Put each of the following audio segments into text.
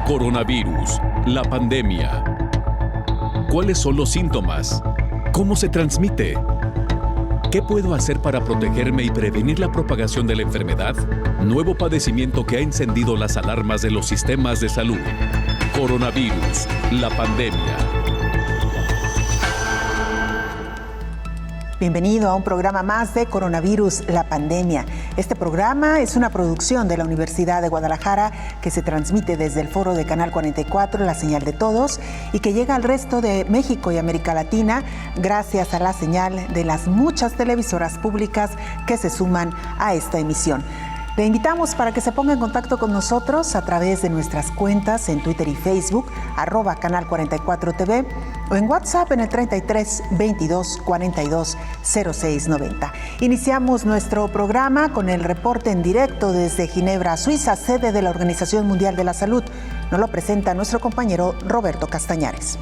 Coronavirus, la pandemia. ¿Cuáles son los síntomas? ¿Cómo se transmite? ¿Qué puedo hacer para protegerme y prevenir la propagación de la enfermedad? Nuevo padecimiento que ha encendido las alarmas de los sistemas de salud. Coronavirus, la pandemia. Bienvenido a un programa más de Coronavirus, la pandemia. Este programa es una producción de la Universidad de Guadalajara que se transmite desde el foro de Canal 44, la señal de todos, y que llega al resto de México y América Latina gracias a la señal de las muchas televisoras públicas que se suman a esta emisión. Le invitamos para que se ponga en contacto con nosotros a través de nuestras cuentas en Twitter y Facebook, @Canal 44 TV, o en WhatsApp en el 33 22 42 06 90. Iniciamos nuestro programa con el reporte en directo desde Ginebra, Suiza, sede de la Organización Mundial de la Salud. Nos lo presenta nuestro compañero Roberto Castañares.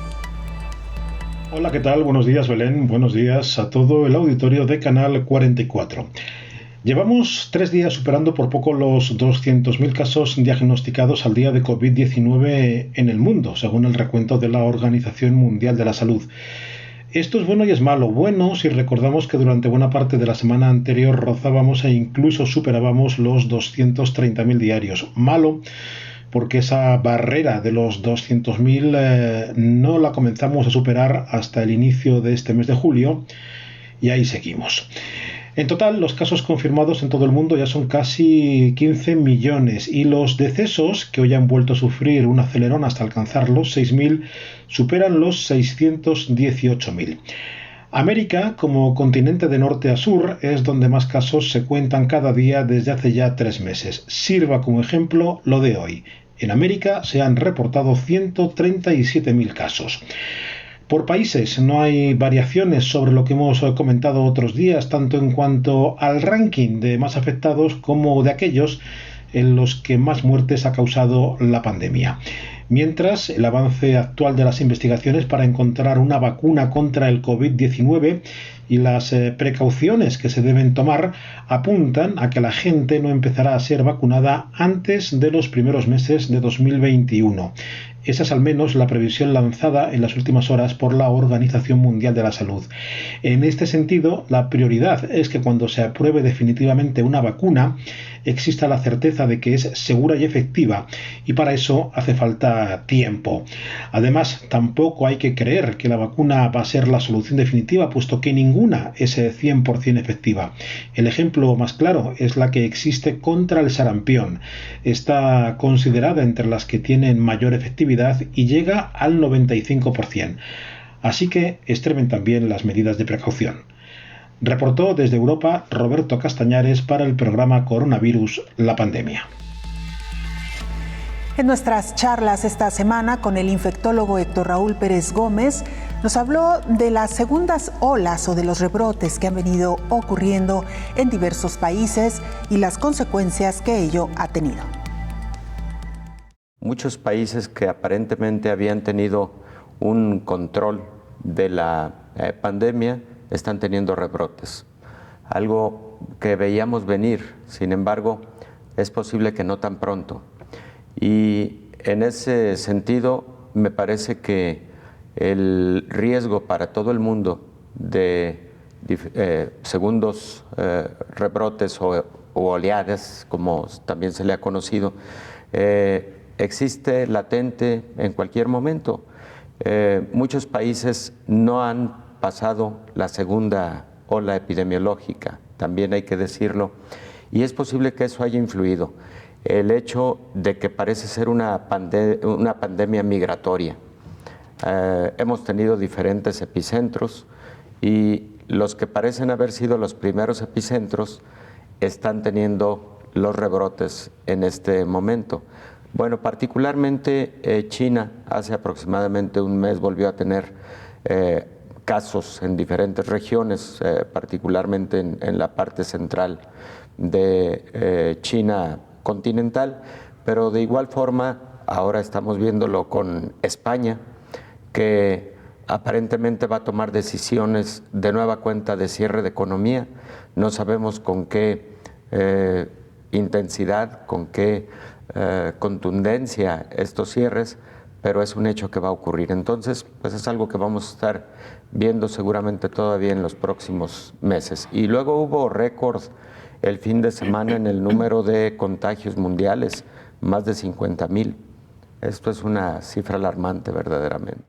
Hola, ¿qué tal? Buenos días, Belén. Buenos días a todo el auditorio de Canal 44. Llevamos 3 días superando por poco los 200.000 casos diagnosticados al día de COVID-19 en el mundo, según el recuento de la Organización Mundial de la Salud. Esto es bueno y es malo. Bueno, si recordamos que durante buena parte de la semana anterior rozábamos e incluso superábamos los 230.000 diarios. Malo, porque esa barrera de los 200.000 no la comenzamos a superar hasta el inicio de este mes de julio, y ahí seguimos. En total, los casos confirmados en todo el mundo ya son casi 15 millones y los decesos, que hoy han vuelto a sufrir un acelerón hasta alcanzar los 6.000, superan los 618.000. América, como continente de norte a sur, es donde más casos se cuentan cada día desde hace ya 3 meses. Sirva como ejemplo lo de hoy. En América se han reportado 137.000 casos. Por países no hay variaciones sobre lo que hemos comentado otros días, tanto en cuanto al ranking de más afectados como de aquellos en los que más muertes ha causado la pandemia. Mientras, el avance actual de las investigaciones para encontrar una vacuna contra el COVID-19 y las precauciones que se deben tomar apuntan a que la gente no empezará a ser vacunada antes de los primeros meses de 2021. Esa es al menos la previsión lanzada en las últimas horas por la Organización Mundial de la Salud. En este sentido, la prioridad es que cuando se apruebe definitivamente una vacuna, exista la certeza de que es segura y efectiva, y para eso hace falta tiempo. Además, tampoco hay que creer que la vacuna va a ser la solución definitiva, puesto que ninguna es 100% efectiva. El ejemplo más claro es la que existe contra el sarampión. Está considerada entre las que tienen mayor efectividad y llega al 95%. Así que extremen también las medidas de precaución. Reportó desde Europa Roberto Castañares para el programa Coronavirus, la pandemia. En nuestras charlas esta semana con el infectólogo Héctor Raúl Pérez Gómez, nos habló de las segundas olas o de los rebrotes que han venido ocurriendo en diversos países y las consecuencias que ello ha tenido. Muchos países que aparentemente habían tenido un control de la pandemia están teniendo rebrotes. Algo que veíamos venir, sin embargo, es posible que no tan pronto. Y en ese sentido, me parece que el riesgo para todo el mundo de segundos rebrotes o oleadas, como también se le ha conocido, existe latente en cualquier momento. Muchos países no han pasado la segunda ola epidemiológica, también hay que decirlo, y es posible que eso haya influido. El hecho de que parece ser una pandemia migratoria. Hemos tenido diferentes epicentros y los que parecen haber sido los primeros epicentros están teniendo los rebrotes en este momento. Bueno, particularmente China hace aproximadamente un mes volvió a tener casos en diferentes regiones, particularmente en la parte central de China continental, pero de igual forma ahora estamos viéndolo con España, que aparentemente va a tomar decisiones de nueva cuenta de cierre de economía. No sabemos con qué intensidad, con qué contundencia estos cierres, pero es un hecho que va a ocurrir. Entonces, pues es algo que vamos a estar viendo seguramente todavía en los próximos meses. Y luego hubo récord el fin de semana en el número de contagios mundiales, más de 50,000. Esto es una cifra alarmante verdaderamente.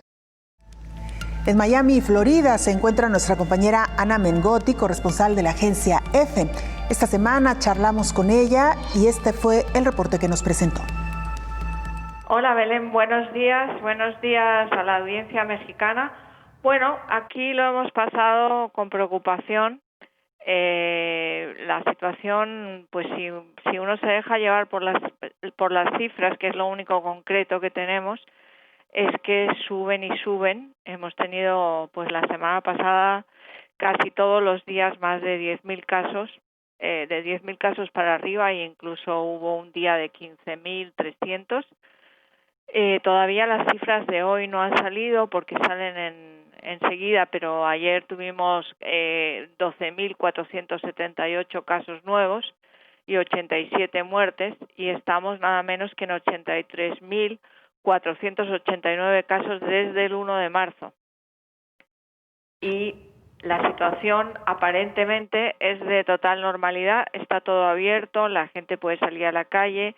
En Miami, Florida, se encuentra nuestra compañera Ana Mengotti, corresponsal de la agencia EFE. Esta semana charlamos con ella y este fue el reporte que nos presentó. Hola Belén, buenos días a la audiencia mexicana. Bueno, aquí lo hemos pasado con preocupación. La situación, pues si uno se deja llevar por las cifras, que es lo único concreto que tenemos, es que suben y suben. Hemos tenido, pues la semana pasada, casi todos los días más de 10,000 casos, de 10,000 casos para arriba, e incluso hubo un día de 15,300. Todavía las cifras de hoy no han salido porque salen enseguida, pero ayer tuvimos 12,478 casos nuevos y 87 muertes, y estamos nada menos que en 83,489 casos desde el 1 de marzo. Y la situación aparentemente es de total normalidad, está todo abierto, la gente puede salir a la calle.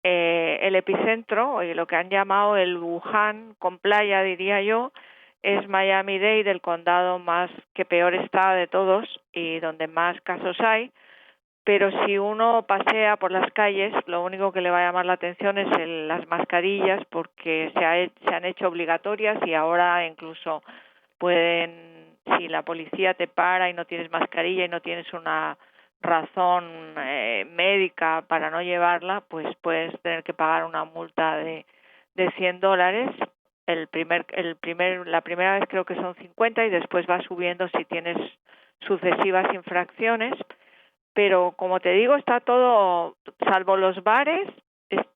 El epicentro, lo que han llamado el Wuhan con playa, diría yo, es Miami-Dade, del condado más que peor está de todos y donde más casos hay. Pero si uno pasea por las calles, lo único que le va a llamar la atención es las mascarillas, porque se han hecho obligatorias y ahora incluso pueden, si la policía te para y no tienes mascarilla y no tienes una razón médica para no llevarla, pues puedes tener que pagar una multa de $100. La primera vez creo que son 50 y después va subiendo si tienes sucesivas infracciones. Pero como te digo, está todo, salvo los bares,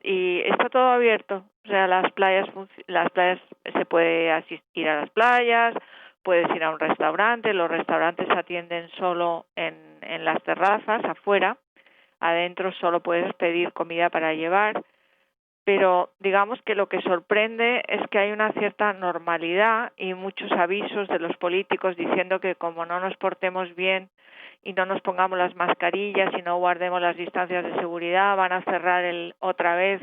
y está todo abierto. O sea, las playas se puede ir a las playas, puedes ir a un restaurante, los restaurantes atienden solo en las terrazas, afuera, adentro solo puedes pedir comida para llevar, pero digamos que lo que sorprende es que hay una cierta normalidad y muchos avisos de los políticos diciendo que como no nos portemos bien y no nos pongamos las mascarillas y no guardemos las distancias de seguridad, van a cerrar otra vez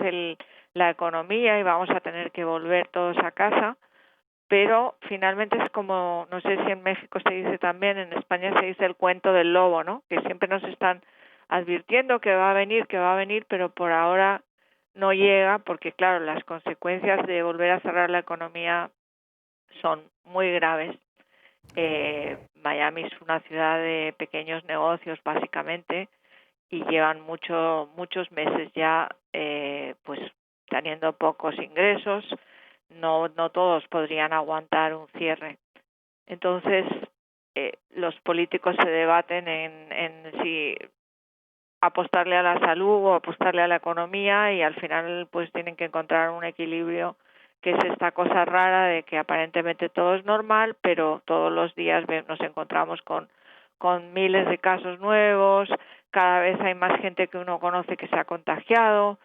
la economía y vamos a tener que volver todos a casa. Pero finalmente es como, no sé si en México se dice también, en España se dice el cuento del lobo, ¿no? Que siempre nos están advirtiendo que va a venir, pero por ahora no llega, porque claro, las consecuencias de volver a cerrar la economía son muy graves. Miami es una ciudad de pequeños negocios básicamente y llevan muchos meses ya pues teniendo pocos ingresos. No todos podrían aguantar un cierre. Entonces, los políticos se debaten en si apostarle a la salud o apostarle a la economía, y al final pues tienen que encontrar un equilibrio, que es esta cosa rara de que aparentemente todo es normal, pero todos los días nos encontramos con miles de casos nuevos, cada vez hay más gente que uno conoce que se ha contagiado,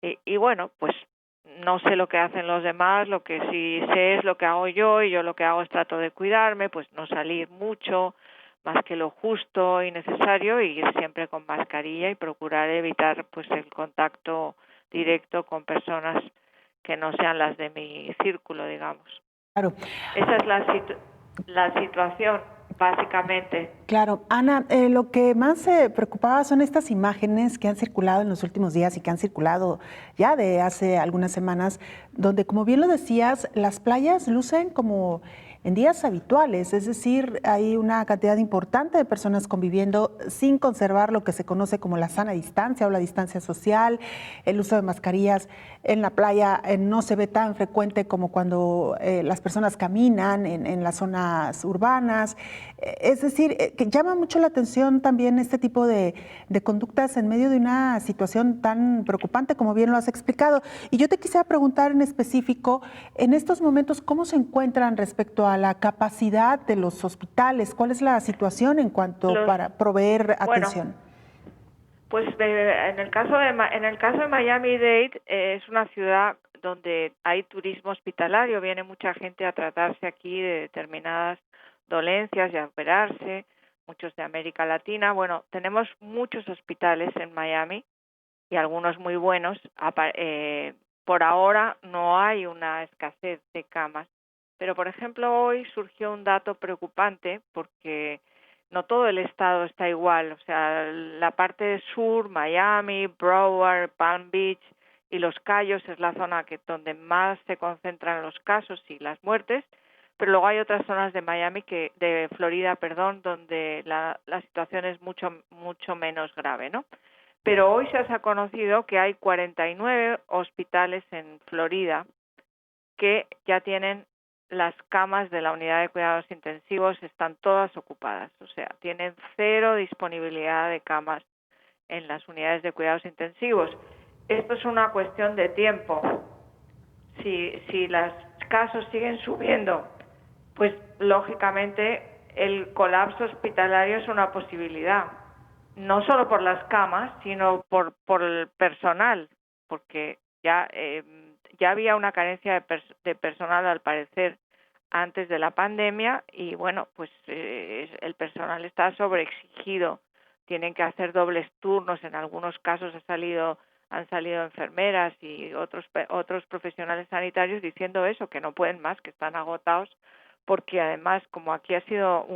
y bueno, pues no sé lo que hacen los demás, lo que sí sé es lo que hago yo, y yo lo que hago es trato de cuidarme, pues no salir mucho, más que lo justo y necesario, y ir siempre con mascarilla y procurar evitar pues el contacto directo con personas que no sean las de mi círculo, digamos. Claro. Esa es la situación, básicamente. Claro. Ana, lo que más preocupaba son estas imágenes que han circulado en los últimos días y que han circulado ya de hace algunas semanas, donde, como bien lo decías, las playas lucen como en días habituales, es decir, hay una cantidad importante de personas conviviendo sin conservar lo que se conoce como la sana distancia o la distancia social. El uso de mascarillas en la playa no se ve tan frecuente como cuando las personas caminan en las zonas urbanas. Es decir, que llama mucho la atención también este tipo de conductas en medio de una situación tan preocupante, como bien lo has explicado. Y yo te quisiera preguntar en específico, en estos momentos, ¿cómo se encuentran respecto a la capacidad de los hospitales? ¿Cuál es la situación en cuanto para proveer atención? Pues en el caso de Miami-Dade es una ciudad donde hay turismo hospitalario, viene mucha gente a tratarse aquí de determinadas dolencias y a operarse, muchos de América Latina. Bueno, tenemos muchos hospitales en Miami y algunos muy buenos. Por ahora no hay una escasez de camas, pero por ejemplo hoy surgió un dato preocupante porque no todo el estado está igual, o sea, la parte sur, Miami, Broward, Palm Beach y Los Cayos es la zona donde más se concentran los casos y las muertes, pero luego hay otras zonas de de Florida, donde la situación es mucho menos grave, ¿no? Pero hoy se ha conocido que hay 49 hospitales en Florida que ya tienen las camas de la unidad de cuidados intensivos, están todas ocupadas, o sea, tienen cero disponibilidad de camas en las unidades de cuidados intensivos. Esto es una cuestión de tiempo. Si los casos siguen subiendo, pues lógicamente el colapso hospitalario es una posibilidad, no solo por las camas, sino por el personal, porque ya había una carencia de personal al parecer antes de la pandemia y bueno, pues el personal está sobreexigido, tienen que hacer dobles turnos, en algunos casos han salido enfermeras y otros profesionales sanitarios diciendo eso, que no pueden más, que están agotados, porque además como aquí esto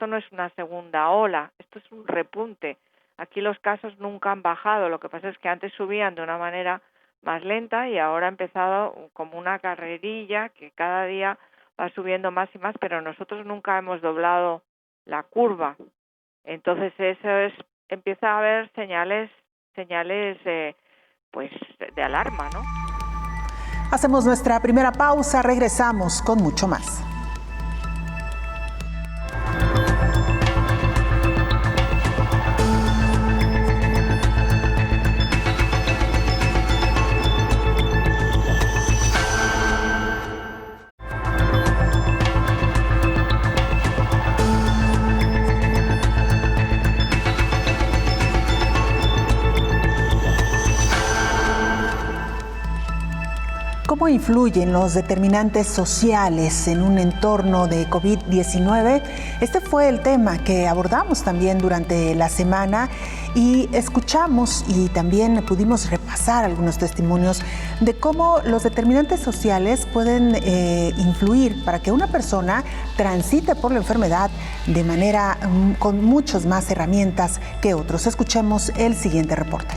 no es una segunda ola, esto es un repunte, aquí los casos nunca han bajado, lo que pasa es que antes subían de una manera más lenta y ahora ha empezado como una carrerilla que cada día va subiendo más y más, pero nosotros nunca hemos doblado la curva. Entonces empieza a haber señales pues de alarma, ¿no? Hacemos nuestra primera pausa, regresamos con mucho más. ¿Cómo influyen los determinantes sociales en un entorno de COVID-19? Este fue el tema que abordamos también durante la semana y escuchamos y también pudimos repasar algunos testimonios de cómo los determinantes sociales pueden influir para que una persona transite por la enfermedad de manera con muchas más herramientas que otros. Escuchemos el siguiente reporte.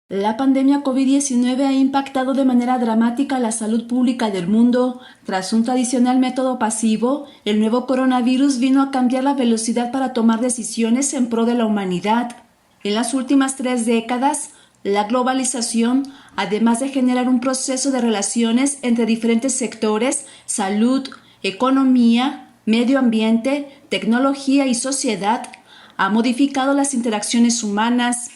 La pandemia COVID-19 ha impactado de manera dramática la salud pública del mundo. Tras un tradicional método pasivo, el nuevo coronavirus vino a cambiar la velocidad para tomar decisiones en pro de la humanidad. En las últimas 3 décadas, la globalización, además de generar un proceso de relaciones entre diferentes sectores, salud, economía, medio ambiente, tecnología y sociedad, ha modificado las interacciones humanas.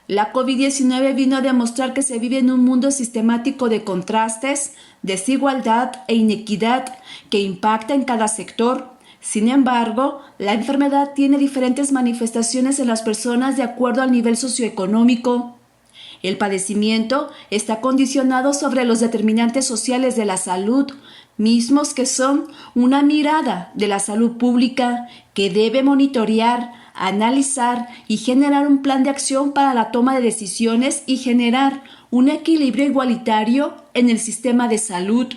La COVID-19 vino a demostrar que se vive en un mundo sistemático de contrastes, desigualdad e inequidad que impacta en cada sector. Sin embargo, la enfermedad tiene diferentes manifestaciones en las personas de acuerdo al nivel socioeconómico. El padecimiento está condicionado sobre los determinantes sociales de la salud, mismos que son una mirada de la salud pública que debe monitorear, analizar y generar un plan de acción para la toma de decisiones y generar un equilibrio igualitario en el sistema de salud.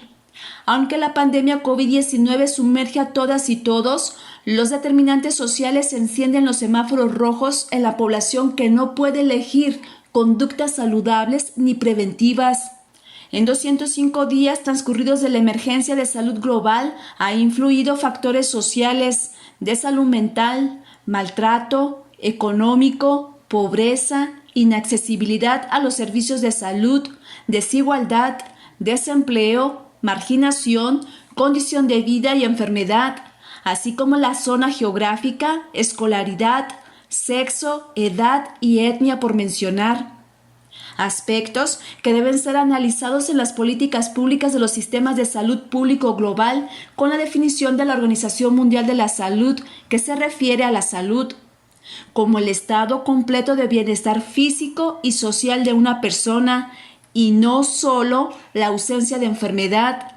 Aunque la pandemia COVID-19 sumerge a todas y todos, los determinantes sociales encienden los semáforos rojos en la población que no puede elegir conductas saludables ni preventivas. En 205 días transcurridos de la emergencia de salud global ha influido factores sociales, de salud mental, maltrato, económico, pobreza, inaccesibilidad a los servicios de salud, desigualdad, desempleo, marginación, condición de vida y enfermedad, así como la zona geográfica, escolaridad, sexo, edad y etnia por mencionar. Aspectos que deben ser analizados en las políticas públicas de los sistemas de salud público global con la definición de la Organización Mundial de la Salud que se refiere a la salud. como el estado completo de bienestar físico y social de una persona y no solo la ausencia de enfermedad,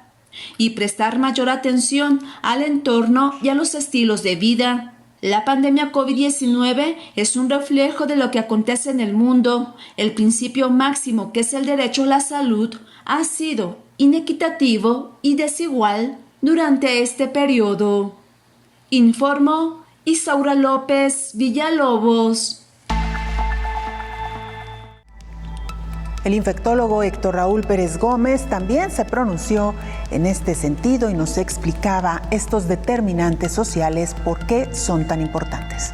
y prestar mayor atención al entorno y a los estilos de vida. La pandemia COVID-19 es un reflejo de lo que acontece en el mundo. El principio máximo, que es el derecho a la salud, ha sido inequitativo y desigual durante este periodo. Informó Isaura López Villalobos. El infectólogo Héctor Raúl Pérez Gómez también se pronunció en este sentido y nos explicaba estos determinantes sociales, por qué son tan importantes.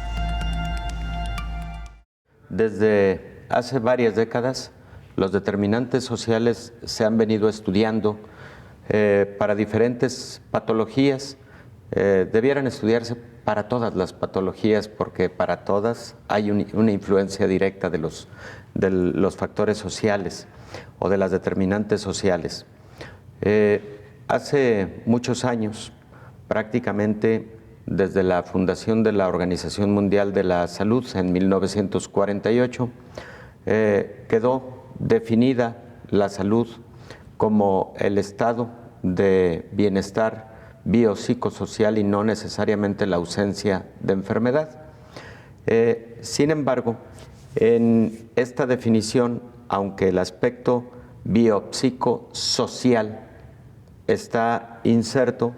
Desde hace varias décadas, los determinantes sociales se han venido estudiando para diferentes patologías. Debieran estudiarse para todas las patologías, porque para todas hay una influencia directa de los factores sociales o de las determinantes sociales. Hace muchos años, prácticamente desde la fundación de la Organización Mundial de la Salud en 1948, quedó definida la salud como el estado de bienestar biopsicosocial y no necesariamente la ausencia de enfermedad. Sin embargo, en esta definición, aunque el aspecto biopsicosocial está inserto,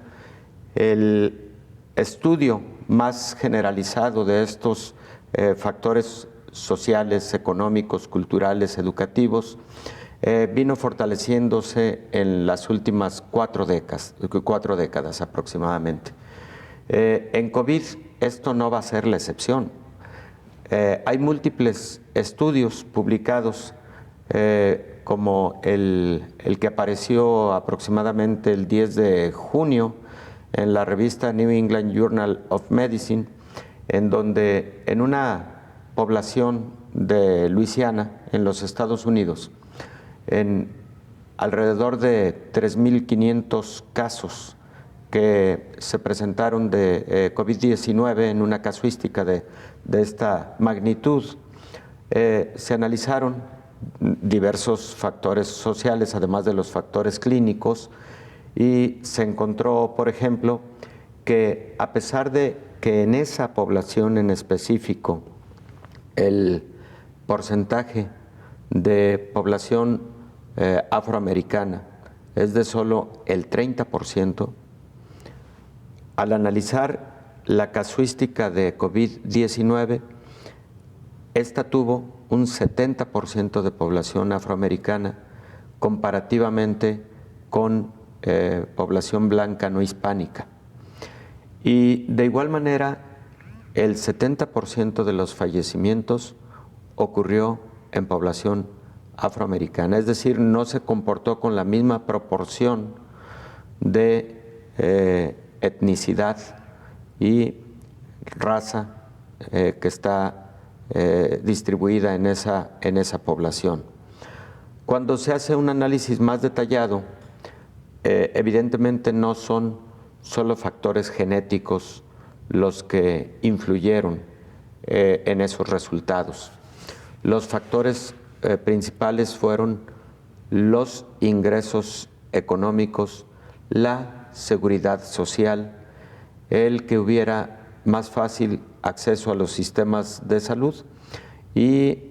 el estudio más generalizado de estos factores sociales, económicos, culturales, educativos, vino fortaleciéndose en las últimas cuatro décadas aproximadamente. En COVID esto no va a ser la excepción. Hay múltiples estudios publicados, como el que apareció aproximadamente el 10 de junio en la revista New England Journal of Medicine, en donde en una población de Luisiana, en los Estados Unidos, en alrededor de 3.500 casos que se presentaron de COVID-19 en una casuística de esta magnitud, se analizaron diversos factores sociales, además de los factores clínicos, y se encontró, por ejemplo, que a pesar de que en esa población en específico el porcentaje de población afroamericana es de solo el 30%, al analizar la casuística de COVID-19, esta tuvo un 70% de población afroamericana comparativamente con población blanca no hispánica. Y de igual manera, el 70% de los fallecimientos ocurrió en población afroamericana, es decir, no se comportó con la misma proporción de etnicidad y raza que está distribuida en esa población. Cuando se hace un análisis más detallado, evidentemente no son solo factores genéticos los que influyeron en esos resultados. Los factores principales fueron los ingresos económicos, la seguridad social, el que hubiera más fácil acceso a los sistemas de salud y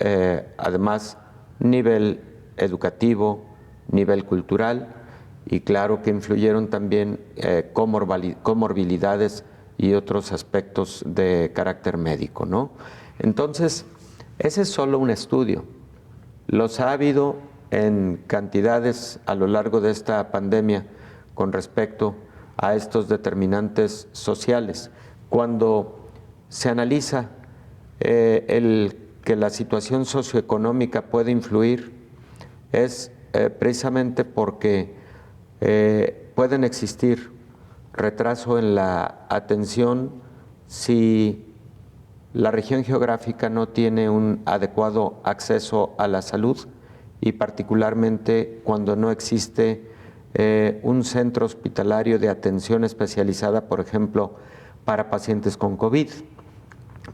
además nivel educativo, nivel cultural, y claro que influyeron también comorbilidades y otros aspectos de carácter médico, ¿no? Entonces, ese es solo un estudio. Los ha habido en cantidades a lo largo de esta pandemia con respecto a estos determinantes sociales. Cuando se analiza que la situación socioeconómica puede influir, es precisamente porque pueden existir retraso en la atención si la región geográfica no tiene un adecuado acceso a la salud y particularmente cuando no existe un centro hospitalario de atención especializada, por ejemplo, para pacientes con COVID.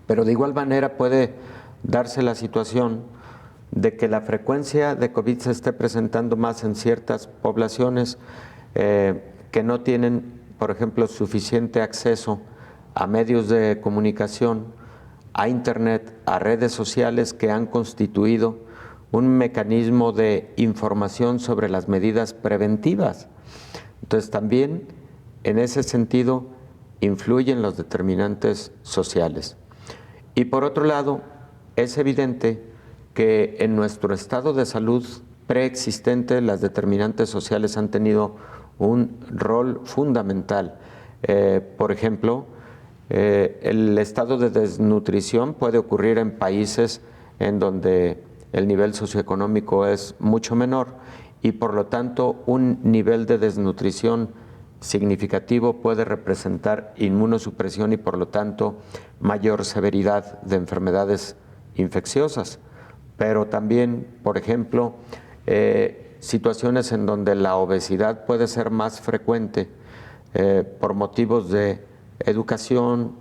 Pero de igual manera puede darse la situación de que la frecuencia de COVID se esté presentando más en ciertas poblaciones que no tienen, por ejemplo, suficiente acceso a medios de comunicación, a Internet, a redes sociales que han constituido un mecanismo de información sobre las medidas preventivas. Entonces también en ese sentido influyen los determinantes sociales. Y por otro lado, es evidente que en nuestro estado de salud preexistente las determinantes sociales han tenido un rol fundamental. Por ejemplo, el estado de desnutrición puede ocurrir en países en donde el nivel socioeconómico es mucho menor y por lo tanto un nivel de desnutrición significativo puede representar inmunosupresión y por lo tanto mayor severidad de enfermedades infecciosas. Pero también, por ejemplo, situaciones en donde la obesidad puede ser más frecuente por motivos de educación,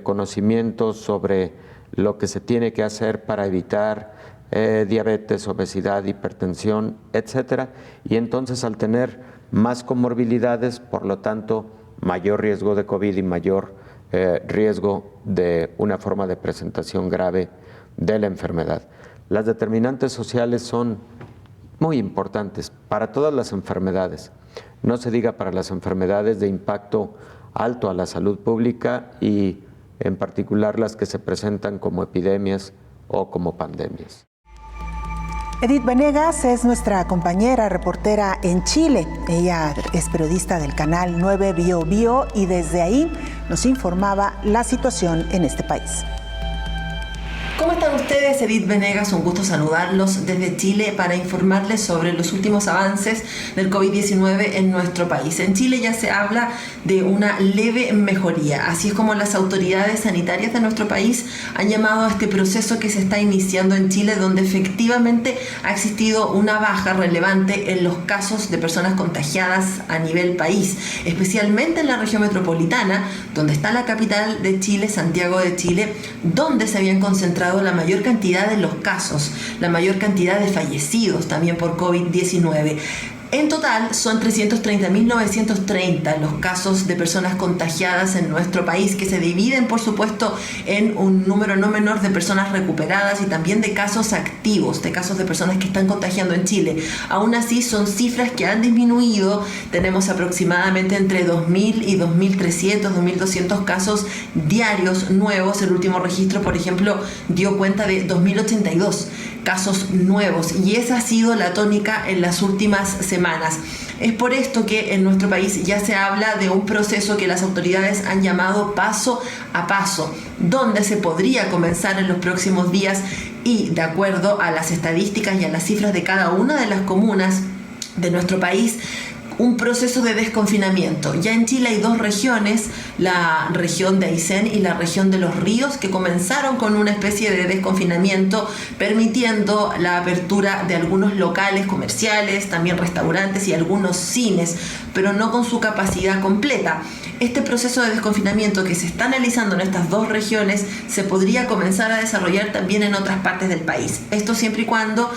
conocimientos sobre lo que se tiene que hacer para evitar diabetes, obesidad, hipertensión, etcétera. Y entonces al tener más comorbilidades, por lo tanto, mayor riesgo de COVID y mayor riesgo de una forma de presentación grave de la enfermedad. Las determinantes sociales son muy importantes para todas las enfermedades, no se diga para las enfermedades de impacto alto a la salud pública y en particular las que se presentan como epidemias o como pandemias. Edith Venegas es nuestra compañera reportera en Chile. Ella es periodista del canal 9 Bio Bio y desde ahí nos informaba la situación en este país. ¿Cómo están ustedes? Edith Venegas, un gusto saludarlos desde Chile para informarles sobre los últimos avances del COVID-19 en nuestro país. En Chile ya se habla de una leve mejoría, así es como las autoridades sanitarias de nuestro país han llamado a este proceso que se está iniciando en Chile, donde efectivamente ha existido una baja relevante en los casos de personas contagiadas a nivel país, especialmente en la región metropolitana, donde está la capital de Chile, Santiago de Chile, donde se habían concentrado la mayor cantidad de los casos, la mayor cantidad de fallecidos también por COVID-19. En total son 330.930 los casos de personas contagiadas en nuestro país, que se dividen por supuesto en un número no menor de personas recuperadas y también de casos activos, de casos de personas que están contagiando en Chile. Aún así son cifras que han disminuido, tenemos aproximadamente entre 2.000 y 2.300, 2.200 casos diarios nuevos. El último registro, por ejemplo, dio cuenta de 2.082 casos nuevos y esa ha sido la tónica en las últimas semanas. Es por esto que en nuestro país ya se habla de un proceso que las autoridades han llamado paso a paso, donde se podría comenzar en los próximos días y, de acuerdo a las estadísticas y a las cifras de cada una de las comunas de nuestro país, un proceso de desconfinamiento. Ya en Chile hay dos regiones, la región de Aysén y la región de Los Ríos, que comenzaron con una especie de desconfinamiento, permitiendo la apertura de algunos locales comerciales, también restaurantes y algunos cines, pero no con su capacidad completa. Este proceso de desconfinamiento que se está analizando en estas dos regiones se podría comenzar a desarrollar también en otras partes del país. Esto siempre y cuando,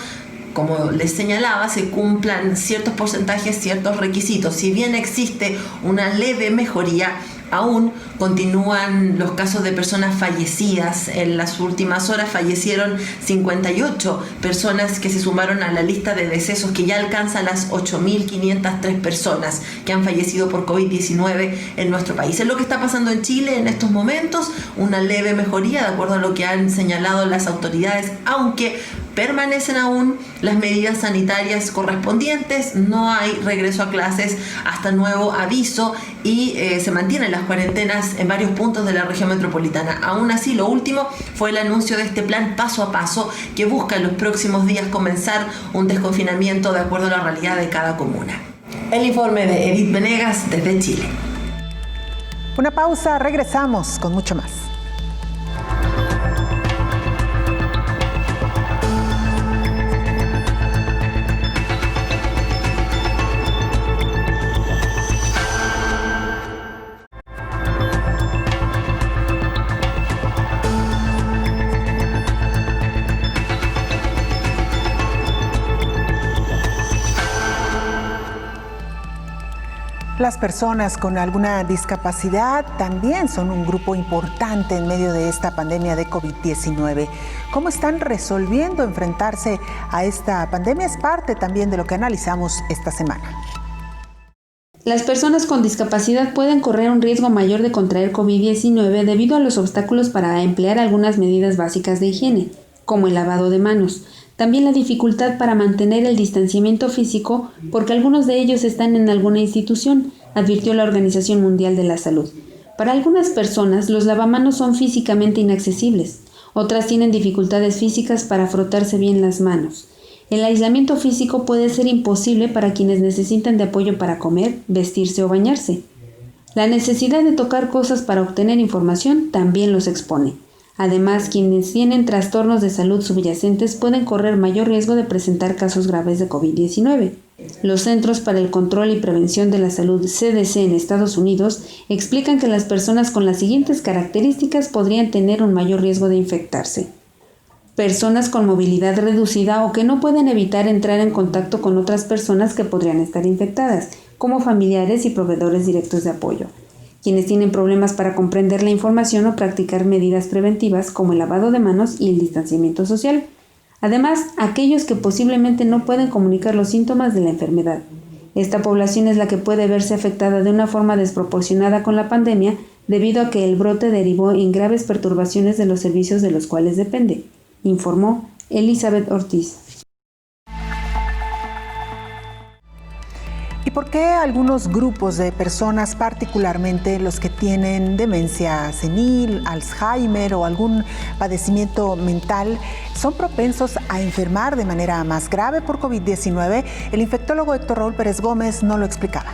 como les señalaba, se cumplan ciertos porcentajes, ciertos requisitos. Si bien existe una leve mejoría, aún continúan los casos de personas fallecidas. En las últimas horas fallecieron 58 personas que se sumaron a la lista de decesos que ya alcanza las 8.503 personas que han fallecido por COVID-19 en nuestro país. Es lo que está pasando en Chile en estos momentos, una leve mejoría de acuerdo a lo que han señalado las autoridades, aunque permanecen aún las medidas sanitarias correspondientes, no hay regreso a clases hasta nuevo aviso y se mantienen las cuarentenas en varios puntos de la región metropolitana. Aún así, lo último fue el anuncio de este plan paso a paso que busca en los próximos días comenzar un desconfinamiento de acuerdo a la realidad de cada comuna. El informe de Edith Venegas desde Chile. Una pausa, regresamos con mucho más. Las personas con alguna discapacidad también son un grupo importante en medio de esta pandemia de COVID-19. ¿Cómo están resolviendo enfrentarse a esta pandemia? Es parte también de lo que analizamos esta semana. Las personas con discapacidad pueden correr un riesgo mayor de contraer COVID-19 debido a los obstáculos para emplear algunas medidas básicas de higiene, como el lavado de manos. También la dificultad para mantener el distanciamiento físico porque algunos de ellos están en alguna institución, advirtió la Organización Mundial de la Salud. Para algunas personas, los lavamanos son físicamente inaccesibles. Otras tienen dificultades físicas para frotarse bien las manos. El aislamiento físico puede ser imposible para quienes necesitan de apoyo para comer, vestirse o bañarse. La necesidad de tocar cosas para obtener información también los expone. Además, quienes tienen trastornos de salud subyacentes pueden correr mayor riesgo de presentar casos graves de COVID-19. Los Centros para el Control y Prevención de la Salud, CDC en Estados Unidos, explican que las personas con las siguientes características podrían tener un mayor riesgo de infectarse. Personas con movilidad reducida o que no pueden evitar entrar en contacto con otras personas que podrían estar infectadas, como familiares y proveedores directos de apoyo. Quienes tienen problemas para comprender la información o practicar medidas preventivas como el lavado de manos y el distanciamiento social. Además, aquellos que posiblemente no pueden comunicar los síntomas de la enfermedad. Esta población es la que puede verse afectada de una forma desproporcionada con la pandemia debido a que el brote derivó en graves perturbaciones de los servicios de los cuales depende, informó Elizabeth Ortiz. ¿Y por qué algunos grupos de personas, particularmente los que tienen demencia senil, Alzheimer o algún padecimiento mental, son propensos a enfermar de manera más grave por COVID-19? El infectólogo Héctor Raúl Pérez Gómez no lo explicaba.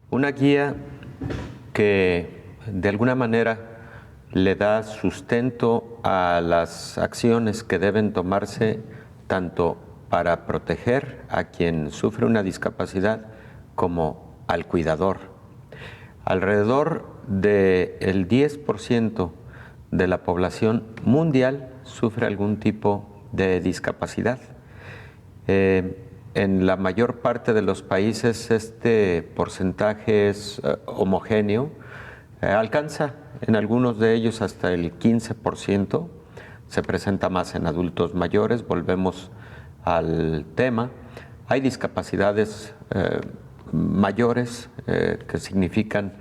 Una guía que de alguna manera le da sustento a las acciones que deben tomarse tanto para proteger a quien sufre una discapacidad como al cuidador. Alrededor del 10% de la población mundial sufre algún tipo de discapacidad. En la mayor parte de los países este porcentaje es homogéneo, alcanza en algunos de ellos hasta el 15%, se presenta más en adultos mayores. Volvemos al tema. Hay discapacidades mayores que significan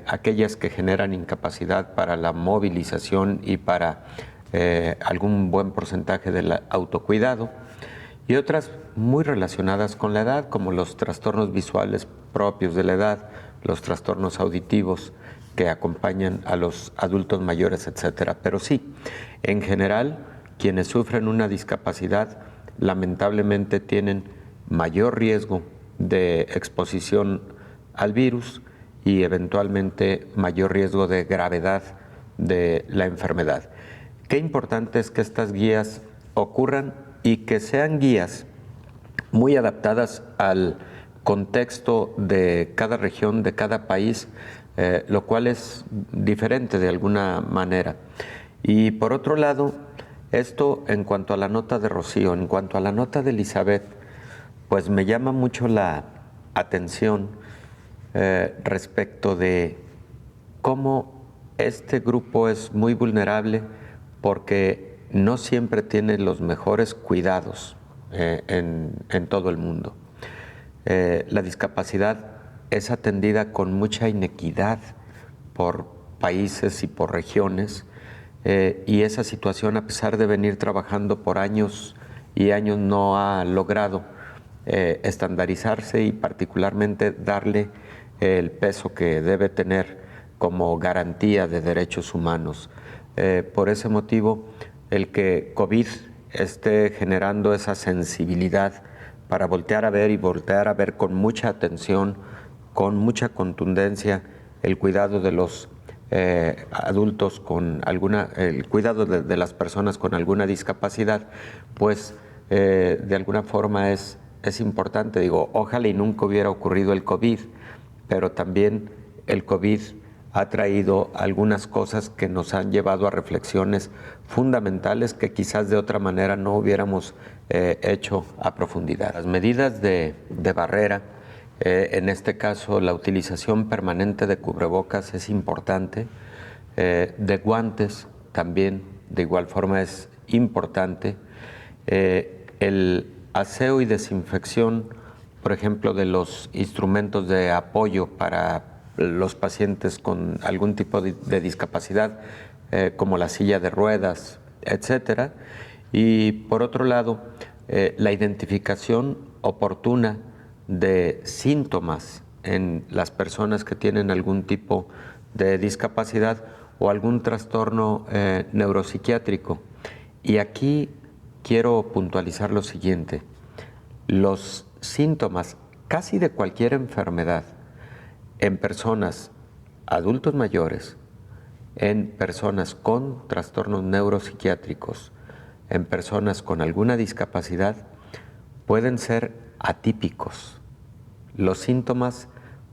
aquellas que generan incapacidad para la movilización y para algún buen porcentaje del autocuidado, y otras muy relacionadas con la edad, como los trastornos visuales propios de la edad, los trastornos auditivos que acompañan a los adultos mayores, etcétera. Pero sí, en general, quienes sufren una discapacidad lamentablemente tienen mayor riesgo de exposición al virus y eventualmente mayor riesgo de gravedad de la enfermedad. Qué importante es que estas guías ocurran y que sean guías muy adaptadas al contexto de cada región, de cada país, lo cual es diferente de alguna manera. Y por otro lado, esto en cuanto a la nota de Rocío. En cuanto a la nota de Elizabeth, pues me llama mucho la atención respecto de cómo este grupo es muy vulnerable porque no siempre tiene los mejores cuidados en todo el mundo. La discapacidad es atendida con mucha inequidad por países y por regiones. Y esa situación, a pesar de venir trabajando por años y años, no ha logrado estandarizarse y particularmente darle el peso que debe tener como garantía de derechos humanos. Por ese motivo, el que COVID esté generando esa sensibilidad para voltear a ver y voltear a ver con mucha atención, con mucha contundencia, el cuidado de los adultos con el cuidado de las personas con alguna discapacidad, pues de alguna forma es importante. Digo, ojalá y nunca hubiera ocurrido el COVID, pero también el COVID ha traído algunas cosas que nos han llevado a reflexiones fundamentales que quizás de otra manera no hubiéramos hecho a profundidad. Las medidas de barrera En este caso, la utilización permanente de cubrebocas es importante, de guantes también, de igual forma es importante. El aseo y desinfección, por ejemplo, de los instrumentos de apoyo para los pacientes con algún tipo de discapacidad, como la silla de ruedas, etcétera. Y por otro lado, la identificación oportuna de síntomas en las personas que tienen algún tipo de discapacidad o algún trastorno neuropsiquiátrico. Y aquí quiero puntualizar lo siguiente: los síntomas casi de cualquier enfermedad en personas adultos mayores, en personas con trastornos neuropsiquiátricos, en personas con alguna discapacidad, pueden ser atípicos. Los síntomas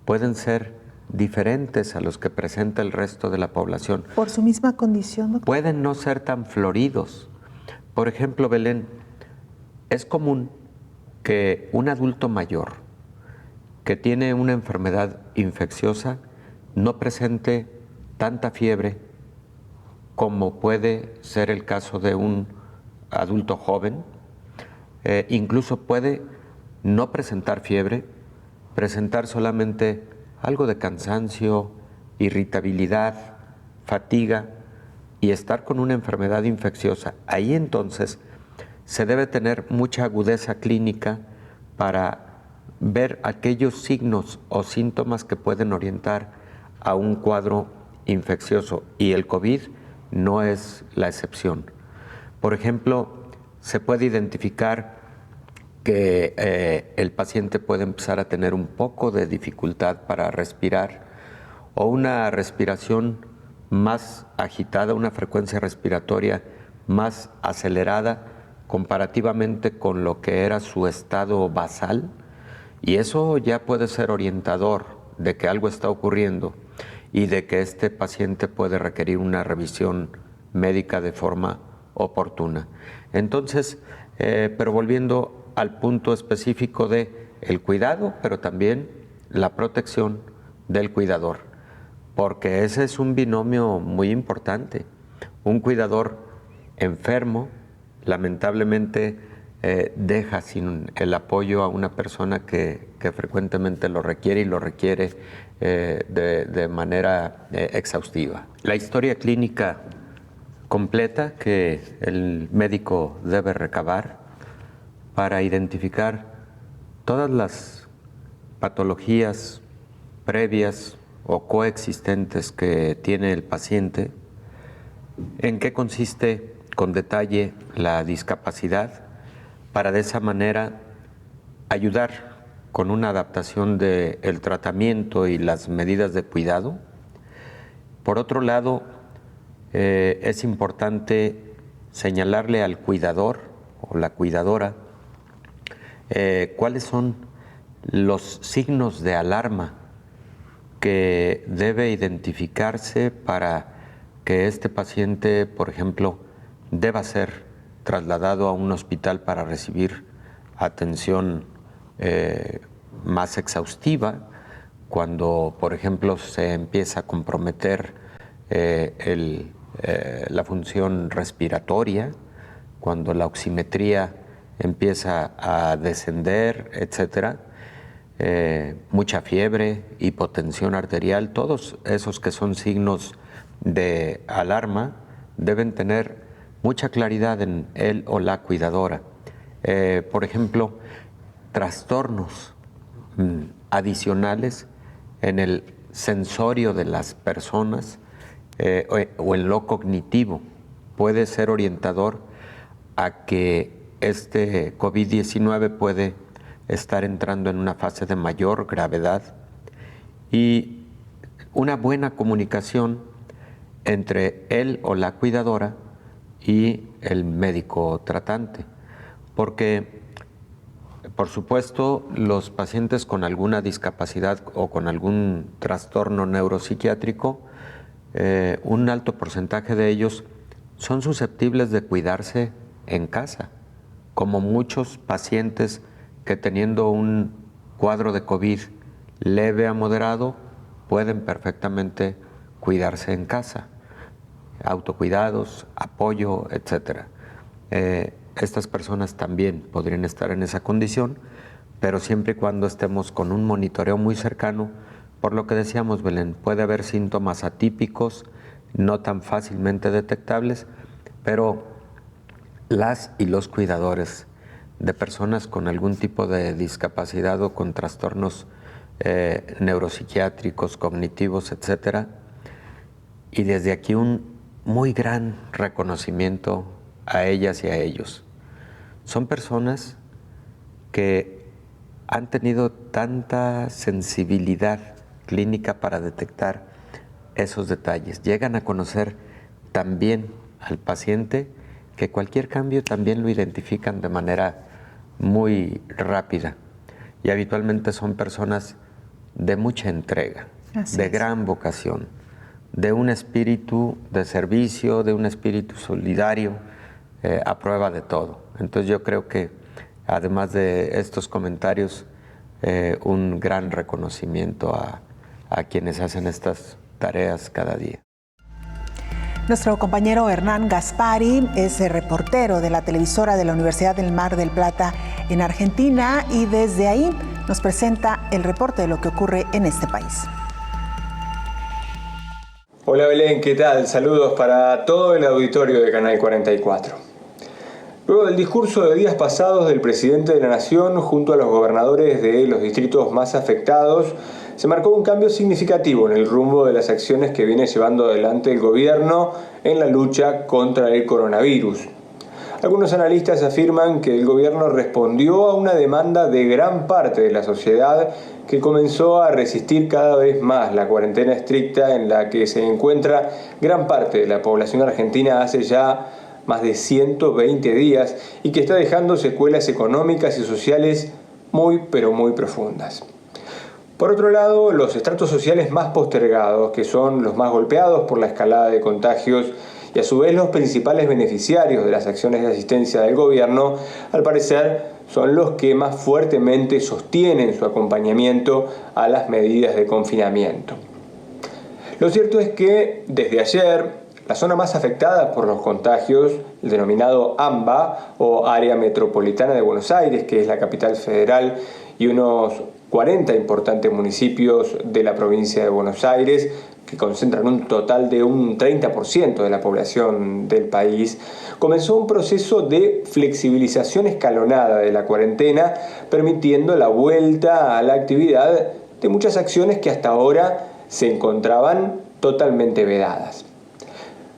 pueden ser diferentes a los que presenta el resto de la población. ¿Por su misma condición, doctor? Pueden no ser tan floridos. Por ejemplo, Belén, es común que un adulto mayor que tiene una enfermedad infecciosa no presente tanta fiebre como puede ser el caso de un adulto joven. Incluso puede no presentar fiebre, presentar solamente algo de cansancio, irritabilidad, fatiga y estar con una enfermedad infecciosa. Ahí entonces se debe tener mucha agudeza clínica para ver aquellos signos o síntomas que pueden orientar a un cuadro infeccioso, y el COVID no es la excepción. Por ejemplo, se puede identificar que el paciente puede empezar a tener un poco de dificultad para respirar o una respiración más agitada, una frecuencia respiratoria más acelerada comparativamente con lo que era su estado basal, y eso ya puede ser orientador de que algo está ocurriendo y de que este paciente puede requerir una revisión médica de forma oportuna. Entonces, pero volviendo al punto específico de el cuidado, pero también la protección del cuidador, porque ese es un binomio muy importante. Un cuidador enfermo, lamentablemente, deja sin el apoyo a una persona que frecuentemente lo requiere y lo requiere de manera exhaustiva. La historia clínica completa que el médico debe recabar para identificar todas las patologías previas o coexistentes que tiene el paciente, en qué consiste con detalle la discapacidad, para de esa manera ayudar con una adaptación del tratamiento y las medidas de cuidado. Por otro lado, es importante señalarle al cuidador o la cuidadora cuáles son los signos de alarma que debe identificarse para que este paciente, por ejemplo, deba ser trasladado a un hospital para recibir atención más exhaustiva, cuando, por ejemplo, se empieza a comprometer la función respiratoria, cuando la oximetría empieza a descender, etcétera, mucha fiebre, hipotensión arterial, todos esos que son signos de alarma deben tener mucha claridad en él o la cuidadora. Por ejemplo, trastornos adicionales en el sensorio de las personas o en lo cognitivo puede ser orientador a que este COVID-19 puede estar entrando en una fase de mayor gravedad, y una buena comunicación entre él o la cuidadora y el médico tratante, porque por supuesto los pacientes con alguna discapacidad o con algún trastorno neuropsiquiátrico, un alto porcentaje de ellos son susceptibles de cuidarse en casa, como muchos pacientes que teniendo un cuadro de COVID leve a moderado pueden perfectamente cuidarse en casa. Autocuidados, apoyo, etc. Estas personas también podrían estar en esa condición, pero siempre y cuando estemos con un monitoreo muy cercano, por lo que decíamos, Belén, puede haber síntomas atípicos, no tan fácilmente detectables, pero las y los cuidadores de personas con algún tipo de discapacidad o con trastornos neuropsiquiátricos, cognitivos, etc. Y desde aquí un muy gran reconocimiento a ellas y a ellos. Son personas que han tenido tanta sensibilidad clínica para detectar esos detalles. Llegan a conocer tan bien al paciente que cualquier cambio también lo identifican de manera muy rápida. Y habitualmente son personas de mucha entrega, de gran vocación, de un espíritu de servicio, de un espíritu solidario, a prueba de todo. Entonces yo creo que además de estos comentarios, un gran reconocimiento a quienes hacen estas tareas cada día. Nuestro compañero Hernán Gaspari es reportero de la televisora de la Universidad del Mar del Plata en Argentina y desde ahí nos presenta el reporte de lo que ocurre en este país. Hola Belén, ¿qué tal? Saludos para todo el auditorio de Canal 44. Luego del discurso de días pasados del presidente de la Nación junto a los gobernadores de los distritos más afectados, se marcó un cambio significativo en el rumbo de las acciones que viene llevando adelante el gobierno en la lucha contra el coronavirus. Algunos analistas afirman que el gobierno respondió a una demanda de gran parte de la sociedad que comenzó a resistir cada vez más la cuarentena estricta en la que se encuentra gran parte de la población argentina hace ya más de 120 días y que está dejando secuelas económicas y sociales muy pero muy profundas. Por otro lado, los estratos sociales más postergados, que son los más golpeados por la escalada de contagios y a su vez los principales beneficiarios de las acciones de asistencia del gobierno, al parecer son los que más fuertemente sostienen su acompañamiento a las medidas de confinamiento. Lo cierto es que desde ayer, la zona más afectada por los contagios, el denominado AMBA o Área Metropolitana de Buenos Aires, que es la capital federal, y unos 40 importantes municipios de la provincia de Buenos Aires, que concentran un total de un 30% de la población del país, comenzó un proceso de flexibilización escalonada de la cuarentena, permitiendo la vuelta a la actividad de muchas acciones que hasta ahora se encontraban totalmente vedadas.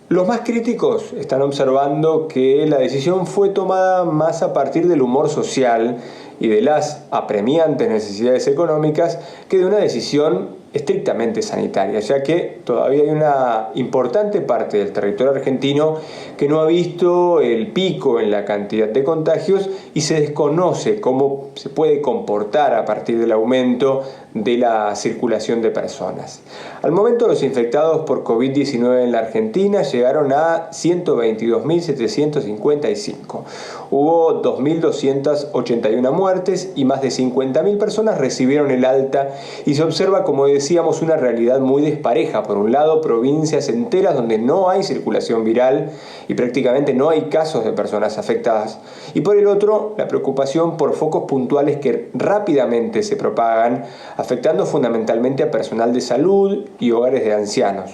Los más críticos están observando que la decisión fue tomada más a partir del humor social y de las apremiantes necesidades económicas que de una decisión estrictamente sanitaria, ya que todavía hay una importante parte del territorio argentino que no ha visto el pico en la cantidad de contagios y se desconoce cómo se puede comportar a partir del aumento de la circulación de personas. Al momento, los infectados por COVID-19 en la Argentina llegaron a 122.755. Hubo 2.281 muertes y más de 50.000 personas recibieron el alta y se observa, como decíamos, una realidad muy despareja. Por un lado, provincias enteras donde no hay circulación viral y prácticamente no hay casos de personas afectadas. Y por el otro, la preocupación por focos puntuales que rápidamente se propagan, afectando fundamentalmente a personal de salud y hogares de ancianos.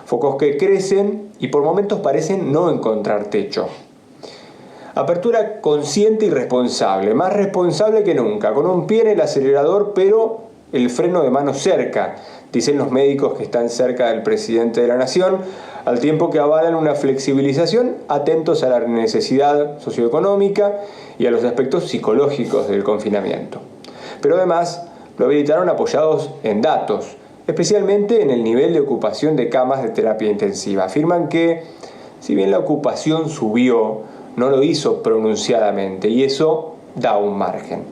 Focos que crecen y por momentos parecen no encontrar techo. Apertura consciente y responsable, más responsable que nunca, con un pie en el acelerador pero el freno de mano cerca, dicen los médicos que están cerca del presidente de la Nación, al tiempo que avalan una flexibilización, atentos a la necesidad socioeconómica y a los aspectos psicológicos del confinamiento. Pero además lo habilitaron apoyados en datos, especialmente en el nivel de ocupación de camas de terapia intensiva. Afirman que, si bien la ocupación subió, no lo hizo pronunciadamente y eso da un margen.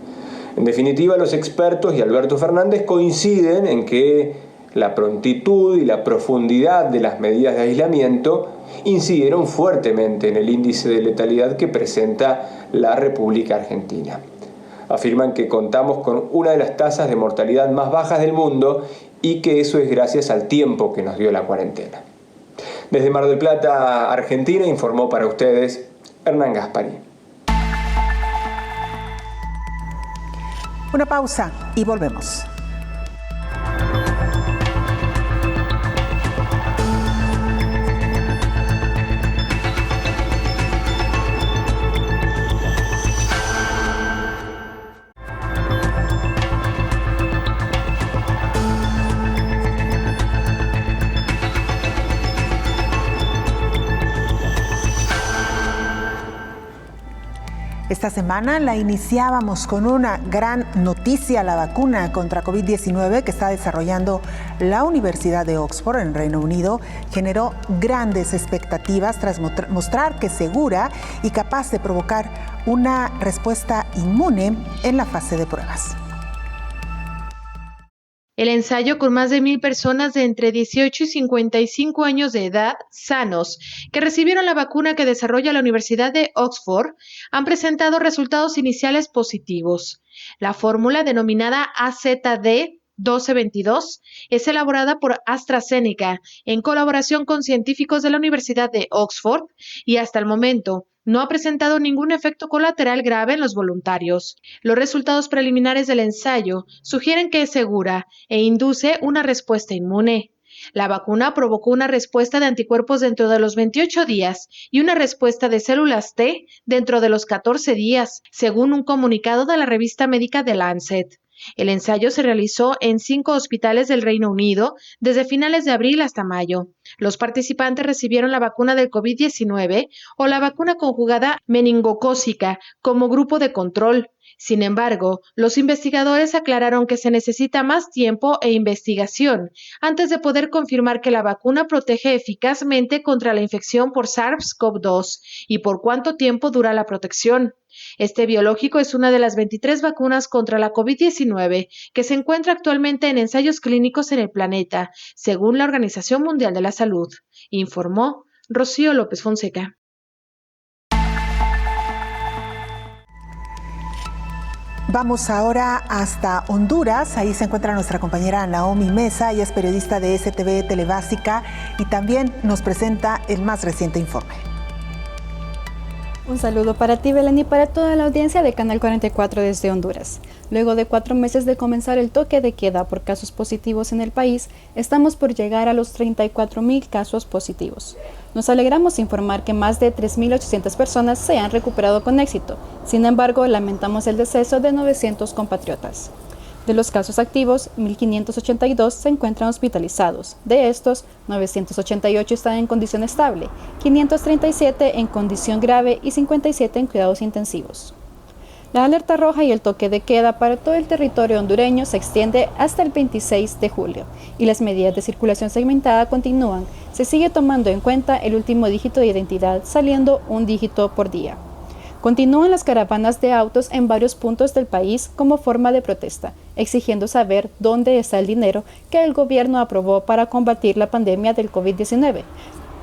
En definitiva, los expertos y Alberto Fernández coinciden en que la prontitud y la profundidad de las medidas de aislamiento incidieron fuertemente en el índice de letalidad que presenta la República Argentina. Afirman que contamos con una de las tasas de mortalidad más bajas del mundo y que eso es gracias al tiempo que nos dio la cuarentena. Desde Mar del Plata, Argentina, informó para ustedes Hernán Gaspari. Una pausa y volvemos. Esta semana la iniciábamos con una gran noticia: la vacuna contra COVID-19 que está desarrollando la Universidad de Oxford en Reino Unido generó grandes expectativas tras mostrar que es segura y capaz de provocar una respuesta inmune en la fase de pruebas. El ensayo con más de 1,000 personas de entre 18 y 55 años de edad, sanos, que recibieron la vacuna que desarrolla la Universidad de Oxford, han presentado resultados iniciales positivos. La fórmula, denominada AZD1222, es elaborada por AstraZeneca en colaboración con científicos de la Universidad de Oxford y hasta el momento no ha presentado ningún efecto colateral grave en los voluntarios. Los resultados preliminares del ensayo sugieren que es segura e induce una respuesta inmune. La vacuna provocó una respuesta de anticuerpos dentro de los 28 días y una respuesta de células T dentro de los 14 días, según un comunicado de la revista médica The Lancet. El ensayo se realizó en 5 hospitales del Reino Unido desde finales de abril hasta mayo. Los participantes recibieron la vacuna del COVID-19 o la vacuna conjugada meningocócica como grupo de control. Sin embargo, los investigadores aclararon que se necesita más tiempo e investigación antes de poder confirmar que la vacuna protege eficazmente contra la infección por SARS-CoV-2 y por cuánto tiempo dura la protección. Este biológico es una de las 23 vacunas contra la COVID-19 que se encuentra actualmente en ensayos clínicos en el planeta, según la Organización Mundial de la Salud, informó Rocío López Fonseca. Vamos ahora hasta Honduras. Ahí se encuentra nuestra compañera Naomi Mesa. Ella es periodista de STV Telebásica y también nos presenta el más reciente informe. Un saludo para ti, Belén, y para toda la audiencia de Canal 44 desde Honduras. Luego de 4 meses de comenzar el toque de queda por casos positivos en el país, estamos por llegar a los 34,000 casos positivos. Nos alegramos informar que más de 3,800 personas se han recuperado con éxito. Sin embargo, lamentamos el deceso de 900 compatriotas. De los casos activos, 1,582 se encuentran hospitalizados. De estos, 988 están en condición estable, 537 en condición grave y 57 en cuidados intensivos. La alerta roja y el toque de queda para todo el territorio hondureño se extiende hasta el 26 de julio y las medidas de circulación segmentada continúan. Se sigue tomando en cuenta el último dígito de identidad, saliendo un dígito por día. Continúan las caravanas de autos en varios puntos del país como forma de protesta, exigiendo saber dónde está el dinero que el gobierno aprobó para combatir la pandemia del COVID-19.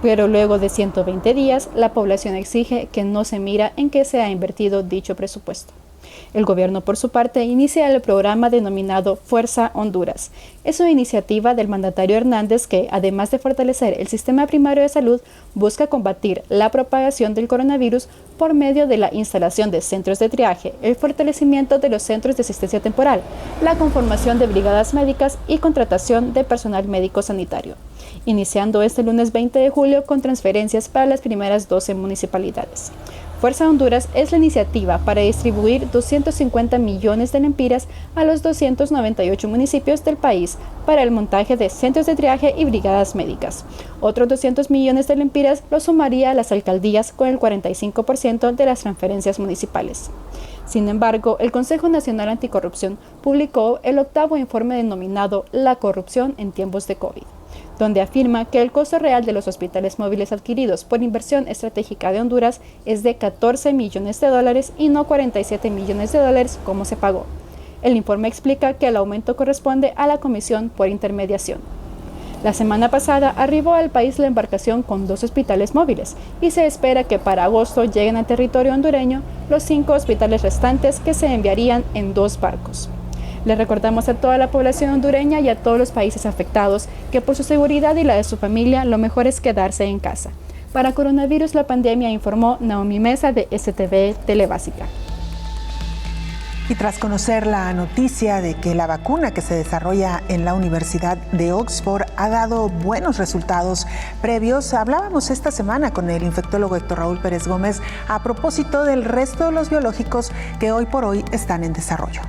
Pero luego de 120 días, la población exige que no se mira en qué se ha invertido dicho presupuesto. El gobierno, por su parte, inicia el programa denominado Fuerza Honduras. Es una iniciativa del mandatario Hernández que, además de fortalecer el sistema primario de salud, busca combatir la propagación del coronavirus por medio de la instalación de centros de triaje, el fortalecimiento de los centros de asistencia temporal, la conformación de brigadas médicas y contratación de personal médico sanitario. Iniciando este lunes 20 de julio con transferencias para las primeras 12 municipalidades. Fuerza Honduras es la iniciativa para distribuir 250 millones de lempiras a los 298 municipios del país para el montaje de centros de triaje y brigadas médicas. Otros 200 millones de lempiras lo sumaría a las alcaldías con el 45% de las transferencias municipales. Sin embargo, el Consejo Nacional Anticorrupción publicó el 8º informe denominado La corrupción en tiempos de COVID, donde afirma que el costo real de los hospitales móviles adquiridos por inversión estratégica de Honduras es de $14 millones y no $47 millones como se pagó. El informe explica que el aumento corresponde a la comisión por intermediación. La semana pasada arribó al país la embarcación con 2 hospitales móviles y se espera que para agosto lleguen al territorio hondureño los 5 hospitales restantes que se enviarían en 2 barcos. Le recordamos a toda la población hondureña y a todos los países afectados que por su seguridad y la de su familia lo mejor es quedarse en casa. Para Coronavirus la Pandemia, informó Naomi Mesa de STV Telebásica. Y tras conocer la noticia de que la vacuna que se desarrolla en la Universidad de Oxford ha dado buenos resultados previos, hablábamos esta semana con el infectólogo Héctor Raúl Pérez Gómez a propósito del resto de los biológicos que hoy por hoy están en desarrollo.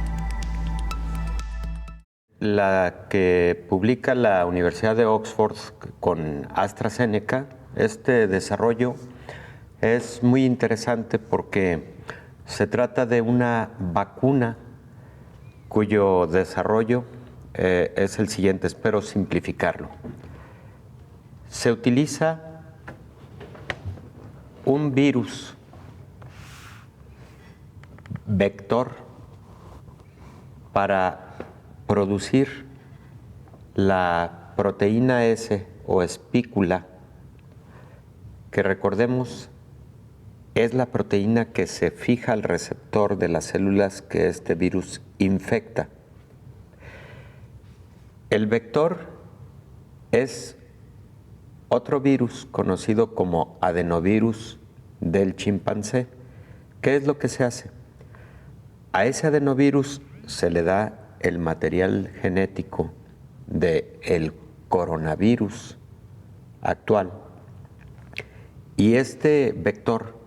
La que publica la Universidad de Oxford con AstraZeneca, este desarrollo es muy interesante porque se trata de una vacuna cuyo desarrollo es el siguiente, espero simplificarlo. Se utiliza un virus vector para producir la proteína S o espícula, que recordemos es la proteína que se fija al receptor de las células que este virus infecta. El vector es otro virus conocido como adenovirus del chimpancé. ¿Qué es lo que se hace? A ese adenovirus se le da el material genético del coronavirus actual y este vector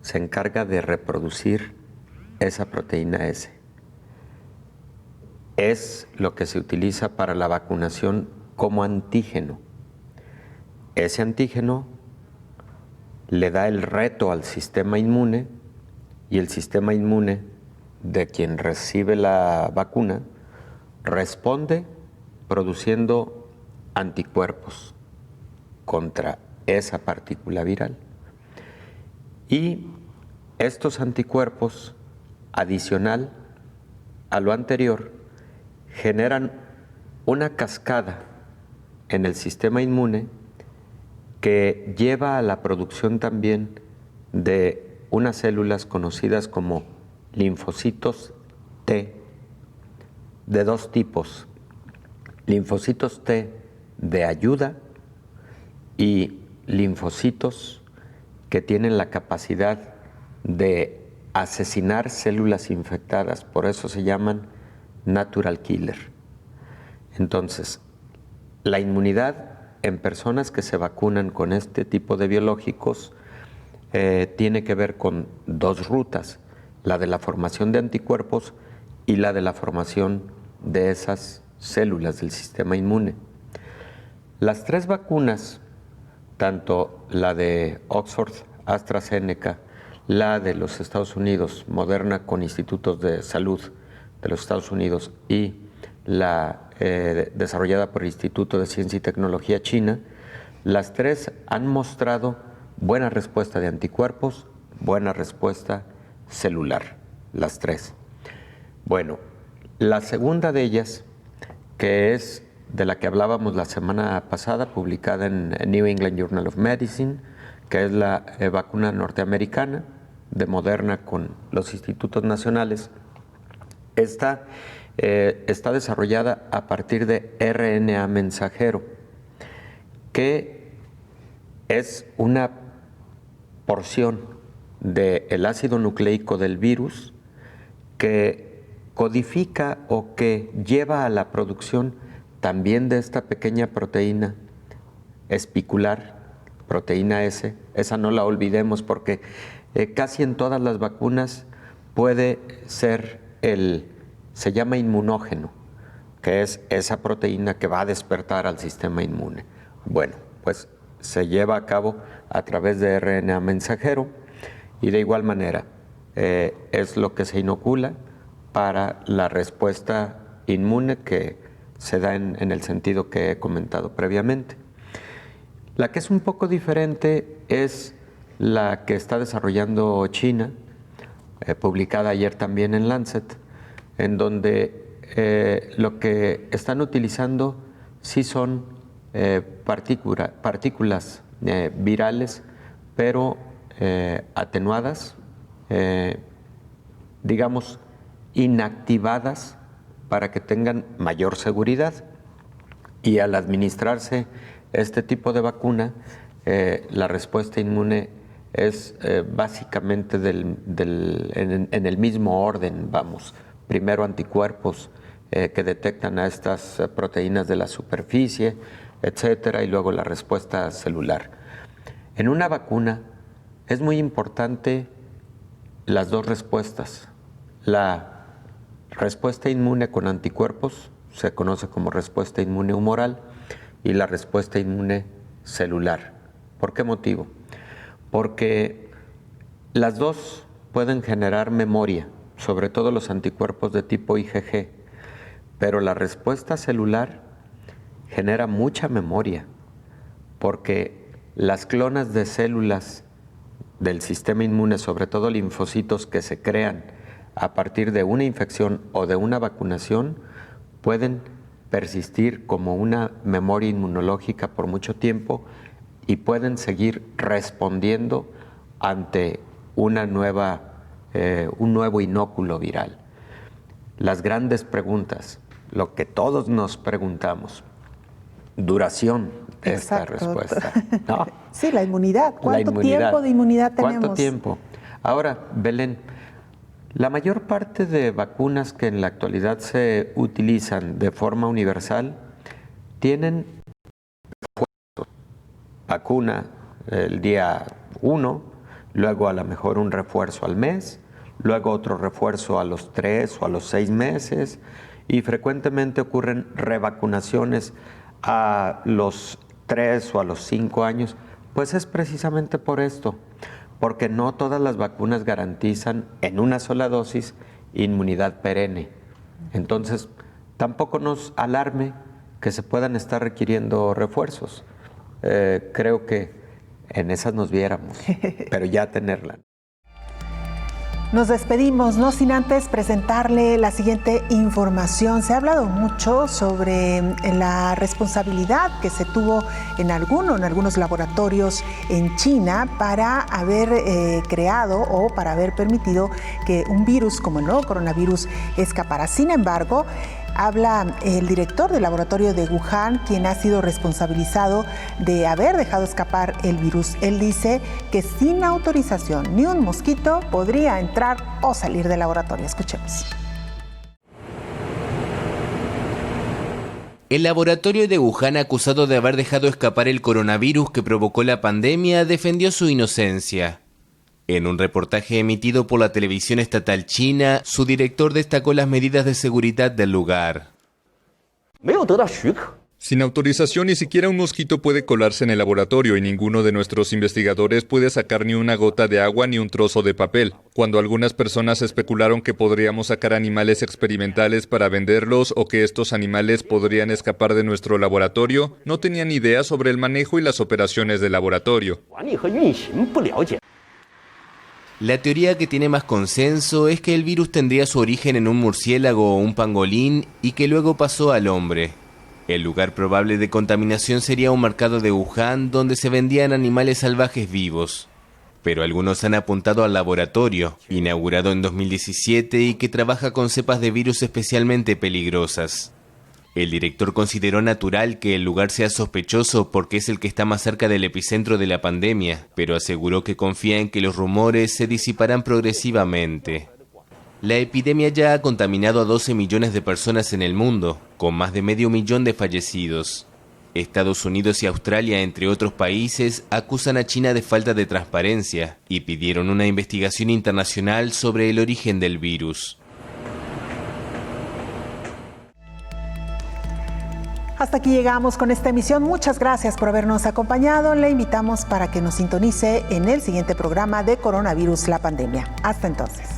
se encarga de reproducir esa proteína S. Es lo que se utiliza para la vacunación como antígeno. Ese antígeno le da el reto al sistema inmune y el sistema inmune de quien recibe la vacuna responde produciendo anticuerpos contra esa partícula viral. Y estos anticuerpos, adicional a lo anterior, generan una cascada en el sistema inmune que lleva a la producción también de unas células conocidas como linfocitos T, de 2 tipos, linfocitos T de ayuda y linfocitos que tienen la capacidad de asesinar células infectadas, por eso se llaman natural killer. Entonces, la inmunidad en personas que se vacunan con este tipo de biológicos tiene que ver con 2 rutas, la de la formación de anticuerpos y la de la formación de esas células del sistema inmune. Las 3 vacunas, tanto la de Oxford, AstraZeneca, la de los Estados Unidos, Moderna con institutos de salud de los Estados Unidos y la desarrollada por el Instituto de Ciencia y Tecnología China, las 3 han mostrado buena respuesta de anticuerpos, buena respuesta celular, las 3. Bueno, la segunda de ellas, que es de la que hablábamos la semana pasada, publicada en New England Journal of Medicine, que es la vacuna norteamericana de Moderna con los institutos nacionales, está desarrollada a partir de RNA mensajero, que es una porción del ácido nucleico del virus que codifica o que lleva a la producción también de esta pequeña proteína espicular, proteína S. Esa no la olvidemos porque casi en todas las vacunas puede ser se llama inmunógeno, que es esa proteína que va a despertar al sistema inmune. Bueno, pues se lleva a cabo a través de RNA mensajero y de igual manera es lo que se inocula para la respuesta inmune que se da en el sentido que he comentado previamente. La que es un poco diferente es la que está desarrollando China, publicada ayer también en Lancet, en donde lo que están utilizando sí son partículas virales, pero atenuadas, digamos, inactivadas para que tengan mayor seguridad. Y al administrarse este tipo de vacuna, la respuesta inmune es básicamente en el mismo orden, vamos. Primero anticuerpos que detectan a estas proteínas de la superficie, etcétera, y luego la respuesta celular. En una vacuna es muy importante las dos respuestas. La respuesta inmune con anticuerpos se conoce como respuesta inmune humoral y la respuesta inmune celular. ¿Por qué motivo? Porque las dos pueden generar memoria, sobre todo los anticuerpos de tipo IgG, pero la respuesta celular genera mucha memoria, porque las clonas de células del sistema inmune, sobre todo linfocitos que se crean a partir de una infección o de una vacunación, pueden persistir como una memoria inmunológica por mucho tiempo y pueden seguir respondiendo ante un nuevo inóculo viral. Las grandes preguntas, lo que todos nos preguntamos, duración de esta respuesta, ¿no? Sí, la inmunidad. ¿Cuánto tiempo de inmunidad tenemos? ¿Cuánto tiempo? Ahora, Belén, la mayor parte de vacunas que en la actualidad se utilizan de forma universal tienen refuerzos. Vacuna el día 1, luego a lo mejor un refuerzo al mes, luego otro refuerzo a los 3 o a los 6 meses, y frecuentemente ocurren revacunaciones a los 3 o a los 5 años. Pues es precisamente por esto, porque no todas las vacunas garantizan en una sola dosis inmunidad perenne. Entonces, tampoco nos alarme que se puedan estar requiriendo refuerzos. Creo que en esas nos viéramos, pero ya tenerla. Nos despedimos, no sin antes presentarle la siguiente información. Se ha hablado mucho sobre la responsabilidad que se tuvo en algunos laboratorios en China para haber creado o para haber permitido que un virus como el nuevo coronavirus escapara. Sin embargo, habla el director del laboratorio de Wuhan, quien ha sido responsabilizado de haber dejado escapar el virus. Él dice que sin autorización ni un mosquito podría entrar o salir del laboratorio. Escuchemos. El laboratorio de Wuhan, acusado de haber dejado escapar el coronavirus que provocó la pandemia, defendió su inocencia. En un reportaje emitido por la televisión estatal china, su director destacó las medidas de seguridad del lugar. Sin autorización, ni siquiera un mosquito puede colarse en el laboratorio y ninguno de nuestros investigadores puede sacar ni una gota de agua ni un trozo de papel. Cuando algunas personas especularon que podríamos sacar animales experimentales para venderlos o que estos animales podrían escapar de nuestro laboratorio, no tenían idea sobre el manejo y las operaciones del laboratorio. La teoría que tiene más consenso es que el virus tendría su origen en un murciélago o un pangolín y que luego pasó al hombre. El lugar probable de contaminación sería un mercado de Wuhan donde se vendían animales salvajes vivos. Pero algunos han apuntado al laboratorio, inaugurado en 2017 y que trabaja con cepas de virus especialmente peligrosas. El director consideró natural que el lugar sea sospechoso porque es el que está más cerca del epicentro de la pandemia, pero aseguró que confía en que los rumores se disiparán progresivamente. La epidemia ya ha contaminado a 12 millones de personas en el mundo, con más de 500.000 de fallecidos. Estados Unidos y Australia, entre otros países, acusan a China de falta de transparencia y pidieron una investigación internacional sobre el origen del virus. Hasta aquí llegamos con esta emisión. Muchas gracias por habernos acompañado. Le invitamos para que nos sintonice en el siguiente programa de Coronavirus, la pandemia. Hasta entonces.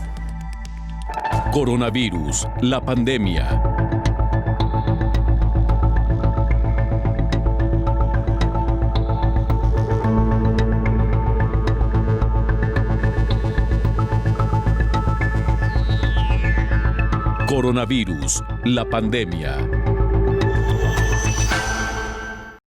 Coronavirus, la pandemia. Coronavirus, la pandemia.